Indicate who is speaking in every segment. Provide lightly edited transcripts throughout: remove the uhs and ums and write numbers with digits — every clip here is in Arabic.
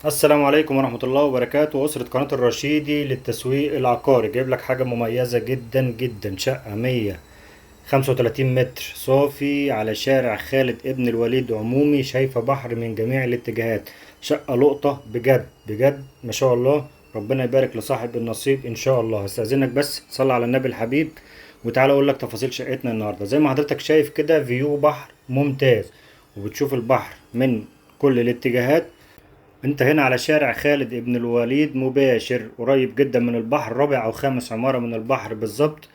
Speaker 1: السلام عليكم ورحمة الله وبركاته. أسرة قناة الرشيدي للتسويق العقاري جايب لك حاجة مميزة جدا جدا. شقة 135 متر صافي على شارع خالد ابن الوليد عمومي، شايفة بحر من جميع الاتجاهات. شقة لقطة بجد بجد ما شاء الله. ربنا يبارك لصاحب النصيب إن شاء الله. هستأذنك بس صلي على النبي الحبيب وتعالى أقول لك تفاصيل شقتنا النهاردة. زي ما حضرتك شايف كده فيو بحر ممتاز، وبتشوف البحر من كل الاتجاهات. انت هنا على شارع خالد ابن الوليد مباشر، قريب جدا من البحر، رابع او خامس عمارة من البحر بالظبط.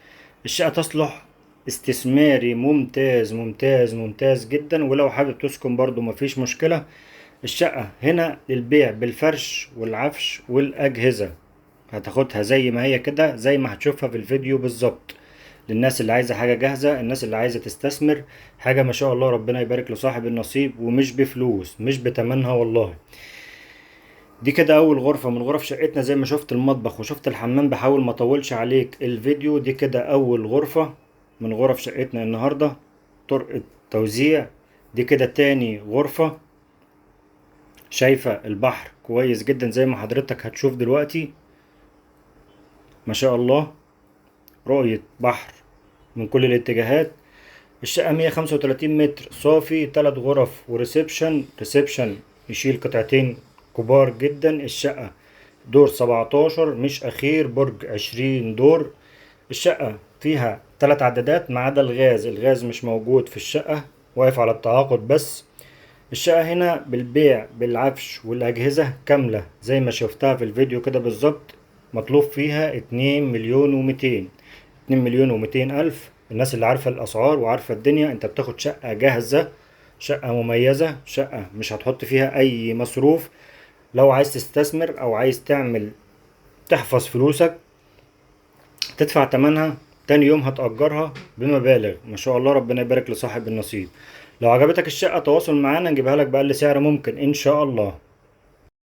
Speaker 1: الشقة تصلح استثماري ممتاز ممتاز ممتاز جدا، ولو حابب تسكن برضو مفيش مشكلة. الشقة هنا للبيع بالفرش والعفش والأجهزة، هتاخدها زي ما هي كده زي ما هتشوفها في الفيديو بالظبط. للناس اللي عايزة حاجة جاهزة، الناس اللي عايزة تستثمر حاجة ما شاء الله ربنا يبارك لصاحب النصيب، ومش بفلوس مش بتمنها والله. دي كده اول غرفة من غرف شقتنا. زي ما شفت المطبخ وشفت الحمام، بحاول ما اطولش عليك الفيديو. دي كده اول غرفة من غرف شقتنا النهاردة، طرقة توزيع. دي كده تاني غرفة. شايفة البحر كويس جدا زي ما حضرتك هتشوف دلوقتي. ما شاء الله، رؤية بحر من كل الاتجاهات. الشقة 135 متر صافي، 3 غرف وريسبشن يشيل قطعتين كبار جدا. الشقة دور 17 مش أخير، برج 20 دور. الشقة فيها 3 عدادات ما عدا الغاز. الغاز مش موجود في الشقة، واقف على التعاقد بس. الشقة هنا بالبيع بالعفش والأجهزة كاملة زي ما شفتها في الفيديو كده بالظبط. مطلوب فيها 2 مليون 200. 2 مليون و200 ألف. الناس اللي عارفة الأسعار وعارفة الدنيا، انت بتاخد شقة جاهزة، شقة مميزة، شقة مش هتحط فيها أي مصروف. لو عايز تستثمر أو عايز تعمل تحفظ فلوسك، تدفع تمنها، تاني يوم هتأجرها بمبالغ ما شاء الله. ربنا يبارك لصاحب النصيب. لو عجبتك الشقة تواصل معانا نجيبها لك بأقل سعر ممكن إن شاء الله.